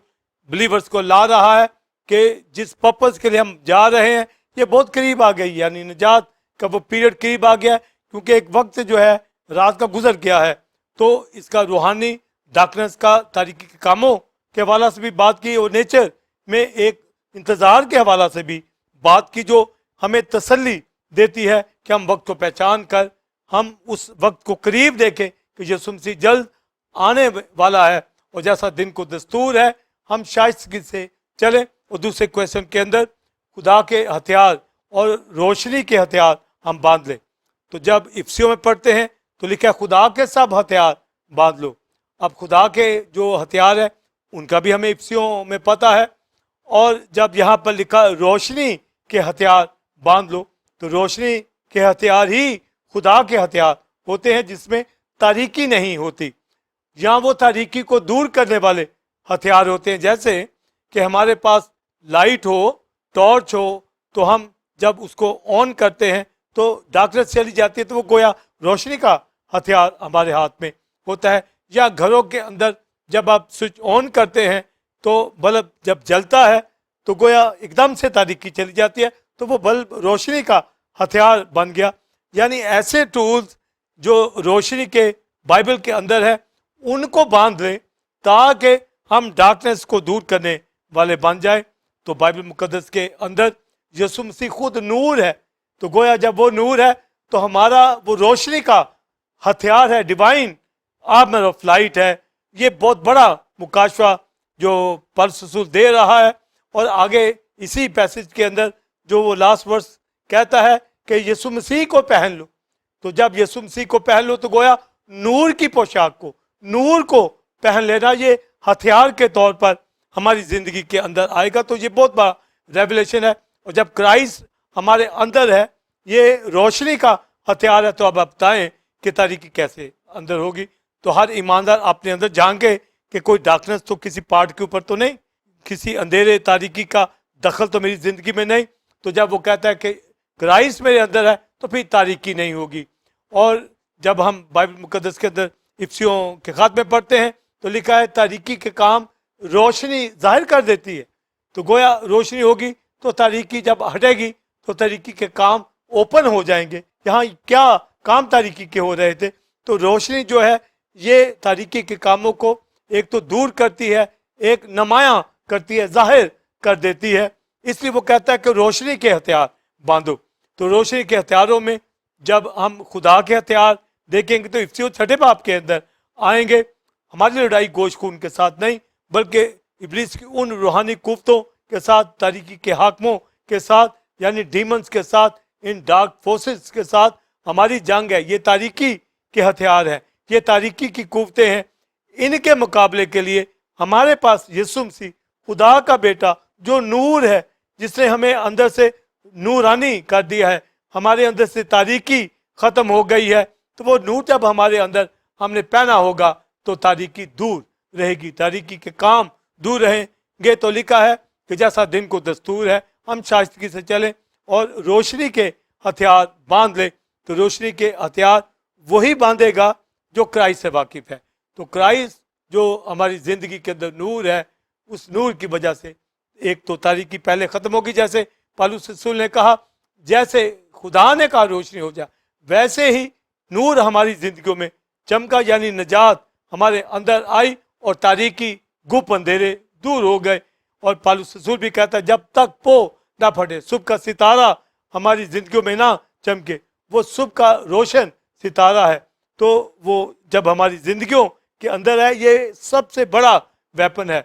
بلیورز کو لا رہا ہے کہ جس پرپز کے لیے ہم جا رہے ہیں یہ بہت قریب آ گئی, یعنی نجات کا وہ پیریڈ قریب آ گیا ہے, کیونکہ ایک وقت جو ہے رات کا گزر گیا ہے. تو اس کا روحانی ڈارکنس کا تاریکی کے کاموں کے حوالہ سے بھی بات کی, اور نیچر میں ایک انتظار کے حوالہ سے بھی بات کی جو ہمیں تسلی دیتی ہے کہ ہم وقت کو پہچان کر ہم اس وقت کو قریب دیکھیں کہ یسوع مسیح جلد آنے والا ہے, اور جیسا دن کو دستور ہے ہم شائستگی سے چلیں. اور دوسرے کویشچن کے اندر خدا کے ہتھیار اور روشنی کے ہتھیار ہم باندھ لیں. تو جب افسیوں میں پڑھتے ہیں تو لکھا ہے خدا کے سب ہتھیار باندھ لو. اب خدا کے جو ہتھیار ہے ان کا بھی ہمیں افسیوں میں پتہ ہے, اور جب یہاں پر لکھا روشنی کے ہتھیار باندھ لو تو روشنی کے ہتھیار ہی خدا کے ہتھیار ہوتے ہیں جس میں تاریکی نہیں ہوتی. یہاں وہ تاریکی کو دور کرنے والے ہتھیار ہوتے ہیں, جیسے کہ ہمارے پاس لائٹ ہو, ٹارچ ہو, تو ہم جب اس کو آن کرتے ہیں تو ڈارکنس چلی جاتی ہے, تو وہ گویا روشنی کا ہتھیار ہمارے ہاتھ میں ہوتا ہے. یا گھروں کے اندر جب آپ سوئچ آن کرتے ہیں تو بلب جب جلتا ہے تو گویا ایک دم سے تاریکی چلی جاتی ہے, تو وہ بلب روشنی کا ہتھیار بن گیا. یعنی ایسے ٹولز جو روشنی کے بائبل کے اندر ہے ان کو باندھ لیں تاکہ ہم ڈارکنس کو دور کرنے والے بن جائیں. تو بائبل مقدس کے اندر یسوع مسیح خود نور ہے, تو گویا جب وہ نور ہے تو ہمارا وہ روشنی کا ہتھیار ہے, ڈیوائن آرمر آف لائٹ ہے. یہ بہت بڑا مکاشفہ جو پالوس رسول دے رہا ہے, اور آگے اسی پیسج کے اندر جو وہ لاسٹ ورس کہتا ہے کہ یسوع مسیح کو پہن لو. تو جب یسوع مسیح کو پہن لو تو گویا نور کی پوشاک کو, نور کو پہن لینا یہ ہتھیار کے طور پر ہماری زندگی کے اندر آئے گا. تو یہ بہت بڑا ریولیشن ہے. اور جب کرائسٹ ہمارے اندر ہے, یہ روشنی کا ہتھیار ہے, تو اب آپ بتائیں کہ تاریکی کیسے اندر ہوگی. تو ہر ایماندار اپنے اندر جانگے کہ کوئی ڈارکنس تو کسی پارٹ کے اوپر تو نہیں, کسی اندھیرے تاریکی کا دخل تو میری زندگی میں نہیں. تو جب وہ کہتا ہے کہ کرائسٹ میرے اندر ہے تو پھر تاریکی نہیں ہوگی. اور جب ہم بائبل مقدس کے اندر افسیوں کے خط میں پڑھتے ہیں تو لکھا ہے تاریکی کے کام روشنی ظاہر کر دیتی ہے. تو گویا روشنی ہوگی تو تاریکی جب ہٹے گی تو تاریکی کے کام اوپن ہو جائیں گے. یہاں کیا کام تاریکی کے ہو رہے تھے, تو روشنی جو ہے یہ تاریکی کے کاموں کو ایک تو دور کرتی ہے, ایک نمایاں کرتی ہے, ظاہر کر دیتی ہے. اس لیے وہ کہتا ہے کہ روشنی کے ہتھیار باندھو. تو روشنی کے ہتھیاروں میں جب ہم خدا کے ہتھیار دیکھیں گے تو افسیوں 6 باب کے اندر آئیں گے. ہماری لڑائی گوشت خون کے ساتھ نہیں بلکہ ابلیس کی ان روحانی قوتوں کے ساتھ, تاریکی کے حاکموں کے ساتھ, یعنی ڈیمنز کے ساتھ, ان ڈارک فورسز کے ساتھ ہماری جنگ ہے. یہ تاریکی کے ہتھیار ہے, یہ تاریکی کی قوتیں ہیں. ان کے مقابلے کے لیے ہمارے پاس یسوع مسیح خدا کا بیٹا جو نور ہے, جس نے ہمیں اندر سے نورانی کر دیا ہے, ہمارے اندر سے تاریکی ختم ہو گئی ہے. تو وہ نور جب ہمارے اندر ہم نے پہنا ہوگا تو تاریکی دور رہے گی, تاریکی کے کام دور رہیں گے. تو لکھا ہے کہ جیسا دن کو دستور ہے ہم شائستگی سے چلیں اور روشنی کے ہتھیار باندھ لیں. تو روشنی کے ہتھیار وہی باندھے گا جو کرائسٹ سے واقف ہے. تو کرائسٹ جو ہماری زندگی کے اندر نور ہے, اس نور کی وجہ سے ایک تو تاریکی پہلے ختم ہوگی, جیسے پالوس رسول نے کہا جیسے خدا نے کہا روشنی ہو جائے ویسے ہی نور ہماری زندگیوں میں چمکا, یعنی نجات ہمارے اندر آئی اور تاریکی گپ اندھیرے دور ہو گئے. اور پالوس رسول بھی کہتا ہے جب تک پو نہ پھٹے, صبح کا ستارہ ہماری زندگیوں میں نہ چمکے, وہ صبح کا روشن ستارہ ہے. تو وہ جب ہماری زندگیوں کے اندر ہے یہ سب سے بڑا ویپن ہے,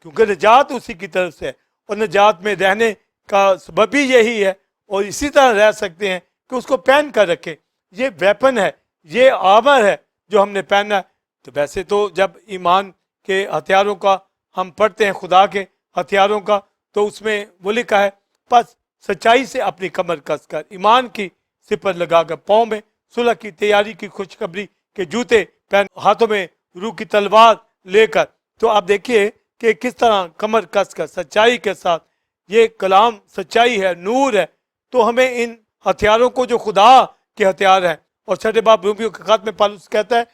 کیونکہ نجات اسی کی طرف سے ہے, اور نجات میں رہنے کا سبب بھی یہی ہے, اور اسی طرح رہ سکتے ہیں کہ اس کو پہن کر رکھیں. یہ ویپن ہے, یہ آرمر ہے جو ہم نے پہننا ہے. تو ویسے تو جب ایمان کے ہتھیاروں کا ہم پڑھتے ہیں, خدا کے ہتھیاروں کا, تو اس میں وہ لکھا ہے پس سچائی سے اپنی کمر کس کر, ایمان کی سپر لگا کر, پاؤں میں صلح کی تیاری کی خوشخبری کے جوتے پہن, ہاتھوں میں روح کی تلوار لے کر. تو آپ دیکھیے کہ کس طرح کمر کس کر سچائی کے ساتھ, یہ کلام سچائی ہے, نور ہے, تو ہمیں ان ہتھیاروں کو جو خدا کے ہتھیار ہیں, اور چھٹے باب رومیوں کے خط میں پالوس کہتا ہے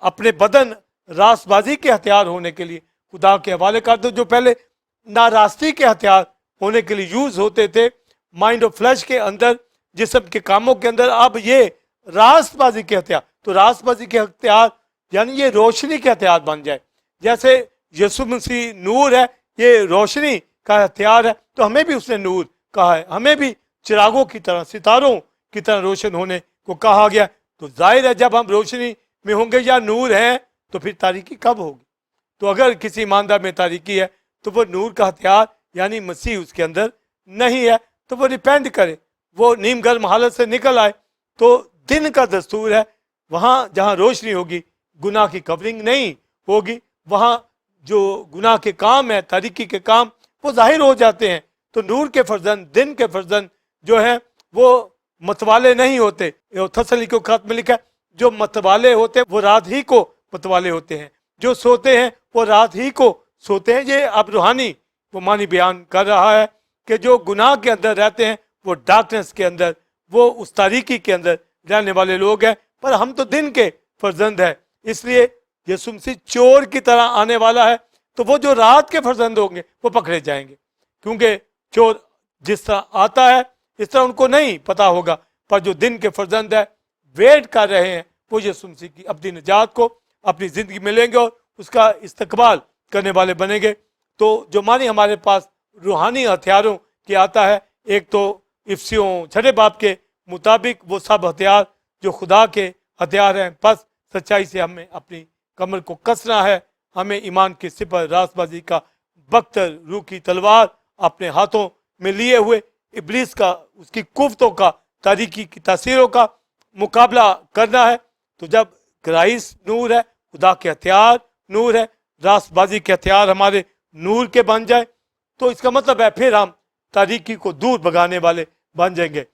اپنے بدن راست بازی کے ہتھیار ہونے کے لیے خدا کے حوالے کر دو, جو پہلے ناراستی کے ہتھیار ہونے کے لیے یوز ہوتے تھے مائنڈ اور فلیش کے اندر, جسم کے کاموں کے اندر, اب یہ راست بازی کے ہتھیار. تو راست بازی کے ہتھیار یعنی یہ روشنی کے ہتھیار بن جائے. جیسے یسوع مسیح نور ہے, یہ روشنی کا ہتھیار ہے, تو ہمیں بھی اس نے نور کہا ہے, ہمیں بھی چراغوں کی طرح, ستاروں کی طرح روشن ہونے کو کہا گیا. تو ظاہر ہے جب ہم روشنی میں ہوں گے یا نور ہیں تو پھر تاریکی کب ہوگی؟ تو اگر کسی ایماندار میں تاریکی ہے تو وہ نور کا ہتھیار یعنی مسیح اس کے اندر نہیں ہے, تو وہ ریپینٹ کرے, وہ نیم گرم حالت سے نکل آئے. تو دن کا دستور ہے, وہاں جہاں روشنی ہوگی گناہ کی کورنگ نہیں ہوگی, وہاں جو گناہ کے کام ہے, تاریکی کے کام, وہ ظاہر ہو جاتے ہیں. تو نور کے فرزند, دن کے فرزند جو ہیں وہ متوالے نہیں ہوتے. تسلی کو خط میں لکھا ہے جو متوالے ہوتے وہ رات ہی کو متوالے ہوتے ہیں, جو سوتے ہیں وہ رات ہی کو سوتے ہیں. یہ اب روحانی وہ معنی بیان کر رہا ہے کہ جو گناہ کے اندر رہتے ہیں وہ ڈارکنس کے اندر, وہ اس تاریکی کے اندر رہنے والے لوگ ہیں. پر ہم تو دن کے فرزند ہیں, اس لیے یسوع مسیح چور کی طرح آنے والا ہے. تو وہ جو رات کے فرزند ہوں گے وہ پکڑے جائیں گے, کیونکہ چور جس طرح آتا ہے اس طرح ان کو نہیں پتا ہوگا. پر جو دن کے فرزند ہے ویٹ کر رہے ہیں وہ یسوع مسیح کی اپنی نجات کو اپنی زندگی میں لیں گے اور اس کا استقبال کرنے والے بنیں گے. تو جو معنی ہمارے پاس روحانی ہتھیاروں کی آتا ہے, ایک تو افسیوں چھٹے باب کے مطابق وہ سب ہتھیار جو خدا کے ہتھیار ہیں. پس سچائی سے ہمیں اپنی کمر کو کسنا ہے, ہمیں ایمان کی سپر راست بازی کا بختر روح کی تلوار اپنے ہاتھوں میں لیے ہوئے ابلیس کا, اس کی قوتوں کا, تاریکی کی تاثیروں کا مقابلہ کرنا ہے. تو جب کرائسٹ نور ہے, خدا کے ہتھیار نور ہے, راست بازی کے ہتھیار ہمارے نور کے بن جائے, تو اس کا مطلب ہے پھر ہم تاریکی کو دور بھگانے والے بن جائیں گے.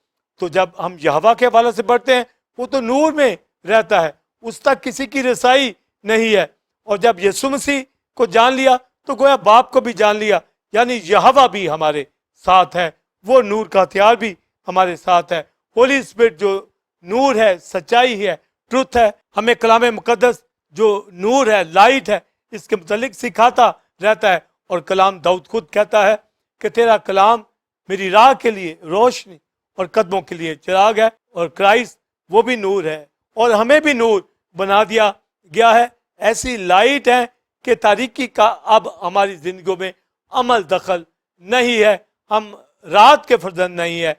تو جب ہم یہوہ کے حوالے سے بڑھتے ہیں وہ تو نور میں رہتا ہے, اس تک کسی کی رسائی نہیں ہے. اور جب یسوع مسیح کو جان لیا تو گویا باپ کو بھی جان لیا, یعنی یہوہ بھی ہمارے ساتھ ہے, وہ نور کا ہتھیار بھی ہمارے ساتھ ہے. ہولی اسپرٹ جو نور ہے, سچائی ہے, ٹروتھ ہے, ہمیں کلام مقدس جو نور ہے, لائٹ ہے, اس کے متعلق سکھاتا رہتا ہے. اور کلام داؤد خود کہتا ہے کہ تیرا کلام میری راہ کے لیے روشنی اور قدموں کے لیے چراغ ہے. اور کرائسٹ وہ بھی نور ہے اور ہمیں بھی نور بنا دیا گیا ہے. ایسی لائٹ ہے کہ تاریکی کا اب ہماری زندگیوں میں عمل دخل نہیں ہے. ہم رات کے فرزند نہیں ہے,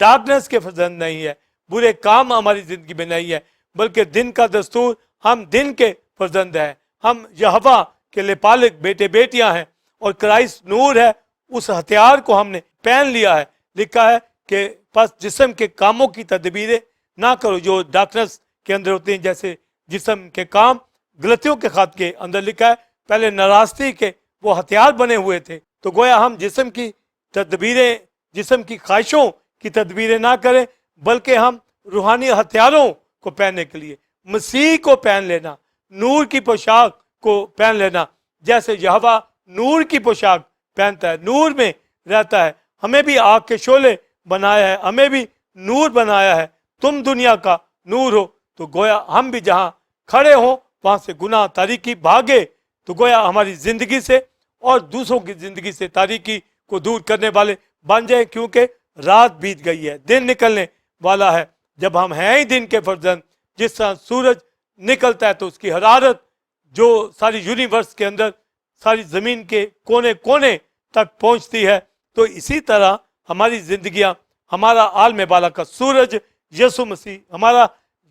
ڈارکنس کے فرزند نہیں ہے, برے کام ہماری زندگی میں نہیں ہے, بلکہ دن کا دستور, ہم دن کے فرزند ہیں, ہم یہوہ کے لپالک بیٹے بیٹیاں ہیں. اور کرائسٹ نور ہے, اس ہتھیار کو ہم نے پہن لیا ہے. لکھا ہے کہ پس جسم کے کاموں کی تدبیریں نہ کرو جو ڈارکنس کے اندر ہوتے ہیں, جیسے جسم کے کام. غلطیوں کے خط کے اندر لکھا ہے پہلے ناراستی کے وہ ہتھیار بنے ہوئے تھے. تو گویا ہم جسم کی تدبیریں, جسم کی خواہشوں کی تدبیریں نہ کریں, بلکہ ہم روحانی ہتھیاروں کو پہننے کے لیے مسیح کو پہن لینا, نور کی پوشاک کو پہن لینا. جیسے یہوہ نور کی پوشاک پہنتا ہے, نور میں رہتا ہے, ہمیں بھی آگ کے شعلے بنایا ہے, ہمیں بھی نور بنایا ہے. تم دنیا کا نور ہو. تو گویا ہم بھی جہاں کھڑے ہوں وہاں سے گناہ تاریکی بھاگے, تو گویا ہماری زندگی سے اور دوسروں کی زندگی سے تاریکی کو دور کرنے والے بن جائیں, کیونکہ رات بیت گئی ہے, دن نکلنے والا ہے. جب ہم ہیں ہی دن کے فرزند, جس طرح سورج نکلتا ہے تو اس کی حرارت جو ساری یونیورس کے اندر, ساری زمین کے کونے کونے تک پہنچتی ہے, تو اسی طرح ہماری زندگیاں ہمارا عالم بالا کا سورج یسوع مسیح ہمارا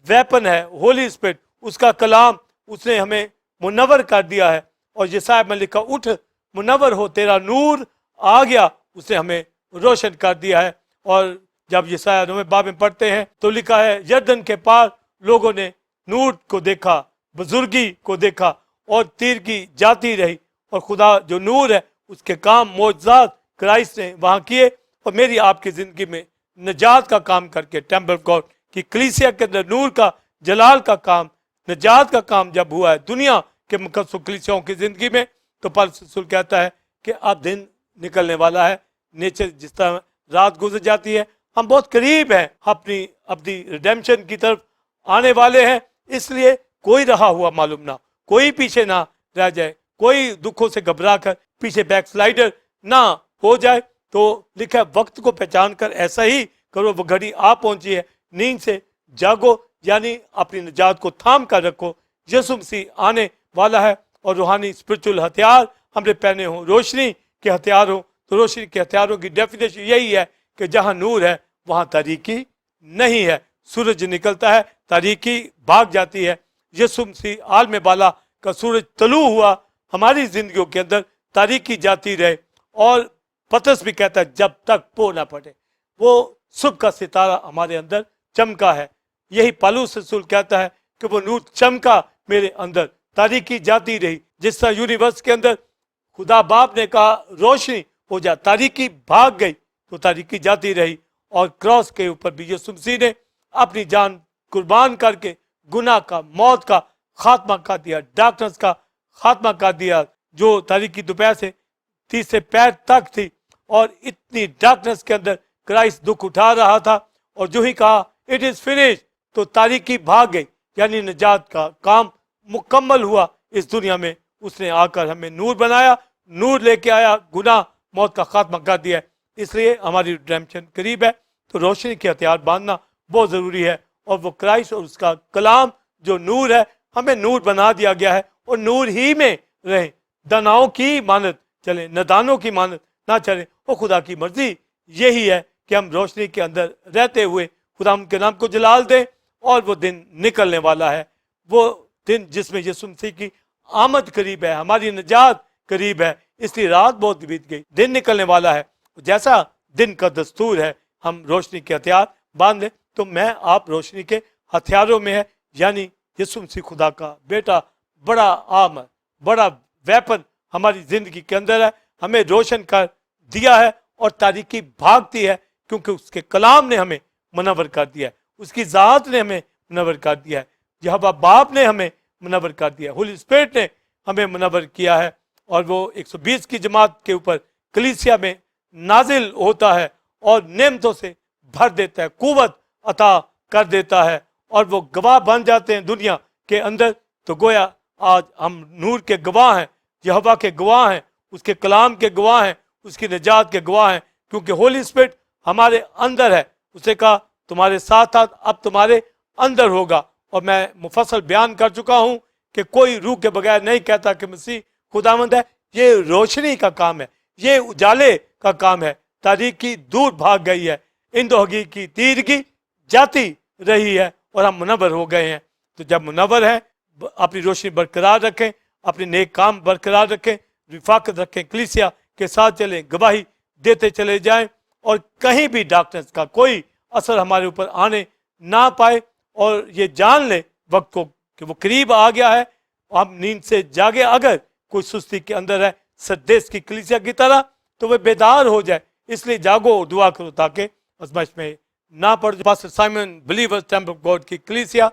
ویپن ہے، ہولی اسپرٹ اس کا کلام اس نے ہمیں منور کر دیا ہے، اور یسایہ میں لکھا اٹھ منور ہو تیرا نور آ گیا، اس نے ہمیں روشن کر دیا ہے۔ اور جب یسایہ 9 باب میں پڑھتے ہیں تو لکھا ہے یردن کے پار لوگوں نے نور کو دیکھا، بزرگی کو دیکھا اور تیر کی جاتی رہی، اور خدا جو نور ہے اس کے کام معجزات کرائسٹ نے وہاں کیے، اور میری آپ کی زندگی میں نجات کا کام کر کے ٹیمپل گاڈ کی کلیسیا کے اندر نور کا جلال کا کام، نجات کا کام جب ہوا ہے دنیا کے مقدس کلیسیاؤں کی زندگی میں، تو پولس رسول کہتا ہے کہ اب دن نکلنے والا ہے، نیچر جس طرح رات گزر جاتی ہے، ہم بہت قریب ہیں اپنی ریڈیمشن کی طرف آنے والے ہیں، اس لیے کوئی رہا ہوا معلوم نہ، کوئی پیچھے نہ رہ جائے، کوئی دکھوں سے گھبرا کر پیچھے بیک سلائڈر نہ ہو جائے۔ تو لکھا ہے وقت کو پہچان کر ایسا ہی کرو، وہ گھڑی آ پہنچی ہے، نیند سے جاگو، یعنی اپنی نجات کو تھام کر رکھو، یسوع مسیح آنے والا ہے، اور روحانی اسپرچل ہتھیار ہم نے پہنے ہوں، روشنی کے ہتھیار ہوں۔ تو روشنی کے ہتھیاروں کی ڈیفینیشن یہی ہے کہ جہاں نور ہے وہاں تاریکی نہیں ہے، سورج نکلتا ہے تاریکی بھاگ جاتی ہے۔ یسوع مسیح عالم بالا کا سورج طلوع ہوا ہماری زندگیوں کے اندر، تاریکی جاتی رہے، اور پترس بھی کہتا ہے جب تک پو نہ پھٹے، وہ صبح کا ستارہ ہمارے اندر چمکا ہے۔ یہی پالوس رسول کہتا ہے کہ وہ نور چمکا میرے اندر، تاریکی جاتی رہی، جس طرح یونیورس کے اندر خدا باپ نے کہا روشنی ہو جا، تاریکی بھاگ گئی تو تاریکی جاتی رہی، اور کراس کے اوپر بھی یسوع مسیح نے اپنی جان قربان کر کے گناہ کا، موت کا خاتمہ کر دیا، ڈارکنس کا خاتمہ کر دیا، جو تاریکی دوپہر سے تیسرے پیر تک تھی، اور اتنی ڈارکنس کے اندر کرائسٹ دکھ اٹھا رہا تھا، اور جو ہی کہا اٹ از فنش تو تاریکی بھاگ گئی، یعنی نجات کا کام مکمل ہوا اس دنیا میں۔ اس نے آ کر ہمیں نور بنایا، نور لے کے آیا، گناہ موت کا خاتمہ کر دیا، اس لیے ہماری ریڈیمپشن قریب ہے۔ تو روشنی کے ہتھیار باندھنا بہت ضروری ہے، اور وہ کرائسٹ اور اس کا کلام جو نور ہے ہمیں نور بنا دیا گیا ہے، اور نور ہی میں رہیں، داناؤں کی مانند چلیں، ندانوں کی مانند نہ چلیں۔ وہ خدا کی مرضی یہی ہے کہ ہم روشنی کے اندر رہتے ہوئے خدا ان کے نام کو جلال دیں، اور وہ دن نکلنے والا ہے، وہ دن جس میں یسوع مسیح کی آمد قریب ہے، ہماری نجات قریب ہے، اس لیے رات بہت بیت گئی، دن نکلنے والا ہے۔ جیسا دن کا دستور ہے ہم روشنی کے ہتھیار باندھ لیں، تو میں آپ روشنی کے ہتھیاروں میں ہے، یعنی یسوع مسیح خدا کا بیٹا بڑا عام ہے، بڑا ویپن ہماری زندگی کے اندر ہے، ہمیں روشن کر دیا ہے، اور تاریکی بھاگتی ہے کیونکہ اس کے کلام نے ہمیں منور کر دیا ہے، اس کی ذات نے ہمیں منور کر دیا ہے، یہوہ باپ نے ہمیں منور کر دیا ہے، ہولی اسپرٹ نے ہمیں منور کیا ہے، اور وہ 120 کی جماعت کے اوپر کلیسیا میں نازل ہوتا ہے، اور نعمتوں سے بھر دیتا ہے، قوت عطا کر دیتا ہے، اور وہ گواہ بن جاتے ہیں دنیا کے اندر۔ تو گویا آج ہم نور کے گواہ ہیں، یہوہ کے گواہ ہیں، اس کے کلام کے گواہ ہیں، اس کی نجات کے گواہ ہیں، کیونکہ ہولی اسپرٹ ہمارے اندر ہے۔ اس نے کہا تمہارے ساتھ ساتھ اب تمہارے اندر ہوگا، اور میں مفصل بیان کر چکا ہوں کہ کوئی روح کے بغیر نہیں کہتا کہ مسیح خداوند ہے۔ یہ روشنی کا کام ہے، یہ اجالے کا کام ہے، تاریکی دور بھاگ گئی ہے، اندوہگی کی تیرگی جاتی رہی ہے، اور ہم منور ہو گئے ہیں۔ تو جب منور ہیں اپنی روشنی برقرار رکھیں، اپنے نیک کام برقرار رکھیں، رفاقت رکھیں، کلیسیا کے ساتھ چلیں، گواہی دیتے چلے جائیں، اور کہیں بھی ڈارکنس کا کوئی اثر ہمارے اوپر آنے نہ پائے، اور یہ جان لیں وقت کو کہ وہ قریب آ گیا ہے۔ ہم نیند سے جاگے، اگر کوئی سستی کے اندر ہے سردیس کی کلیسیا کی طرح، تو وہ بیدار ہو جائے، اس لیے جاگو اور دعا کرو تاکہ آزمائش میں نہ پڑ جائے۔ Pastor Simon believers temple of God کی کلیسیا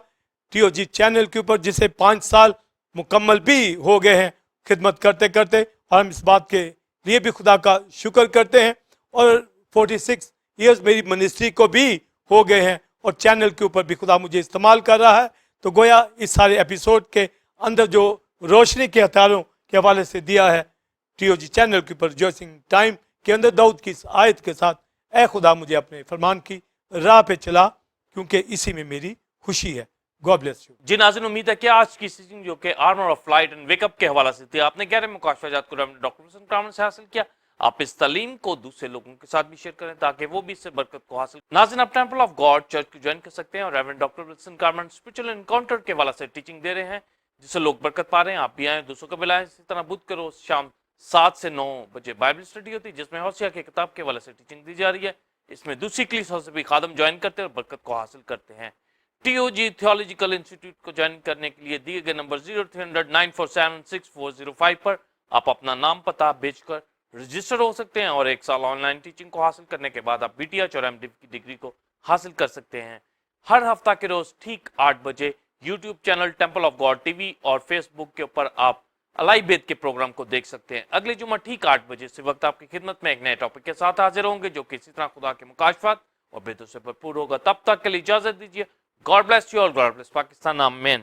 TOG چینل کے اوپر، جسے 5 سال مکمل بھی ہو گئے ہیں خدمت کرتے کرتے، اور ہم اس بات کے لیے بھی خدا کا شکر کرتے ہیں، اور 46 ایئرز میری منسٹری کو بھی ہو گئے ہیں، اور چینل کے اوپر بھی خدا مجھے استعمال کر رہا ہے۔ تو گویا اس سارے ایپیسوڈ کے اندر جو روشنی کے ہتھیاروں کے حوالے سے دیا ہے TOG چینل کے اوپر ریجوائسنگ ٹائم کے اندر، داؤد کی اس آیت کے ساتھ، اے خدا مجھے اپنے فرمان کی راہ پہ چلا، کیونکہ اسی میں میری خوشی ہے۔ God bless you. جی ناظرین، امید ہے کہ آج کی سیشن جو کہ armour of light and wake up کے حوالے سے تھی، آپ نے گہرے مکاشفہ جات کو ڈاکٹر حسن کامل سے حاصل کیا۔ آپ اس تعلیم کو دوسرے لوگوں کے ساتھ بھی شیئر کریں تاکہ وہ بھی اس سے برکت کو حاصل کریں۔ ناظرین، آپ ٹیمپل آف گاڈ چرچ کو جوائن کر سکتے ہیں اور reverend doctor Wilson Carman spiritual encounter کے حوالے سے ٹیچنگ دے رہے ہیں جس سے لوگ برکت پا رہے ہیں۔ آپ بھی آئیں، دوسروں کو بلائیں۔ اسی طرح بدھ کے روز شام 7 سے 9 بجے بائبل اسٹڈی ہوتی ہے جس میں ہوسیا کی کتاب کے حوالے سے ٹیچنگ دی جا رہی ہے۔ اس میں دوسری کلیسیاؤں سے بھی خادم جوائن کرتے ہیں اور برکت کو حاصل کرتے ہیں۔ TOG تھیولوجیکل انسٹیٹیوٹ کو جوائن کرنے کے لیے دیے گئے نمبر 0300-947-6405 پر آپ اپنا نام پتہ بھیج کر رجسٹر ہو سکتے ہیں اور 1 سال آن لائن ٹیچنگ کو حاصل کرنے کے بعد آپ BTH اور MDiv کی ڈگری کو حاصل کر سکتے ہیں۔ ہر ہفتہ کے روز ٹھیک 8 بجے YouTube channel temple of God TV اور فیس بک کے اوپر آپ الائی بیت کے پروگرام کو دیکھ سکتے ہیں۔ اگلے جمعہ ٹھیک 8 بجے سے وقت آپ کی خدمت میں ایک نئے ٹاپک کے ساتھ حاضر ہوں گے جو کہ اسی طرح خدا کے مکاشفات اور بیتوں سے بھرپور ہوگا۔ تب تک کے لیے اجازت دیجیے۔ گاڈ بلیس یو اور گاڈ بلیس پاکستان، آمین۔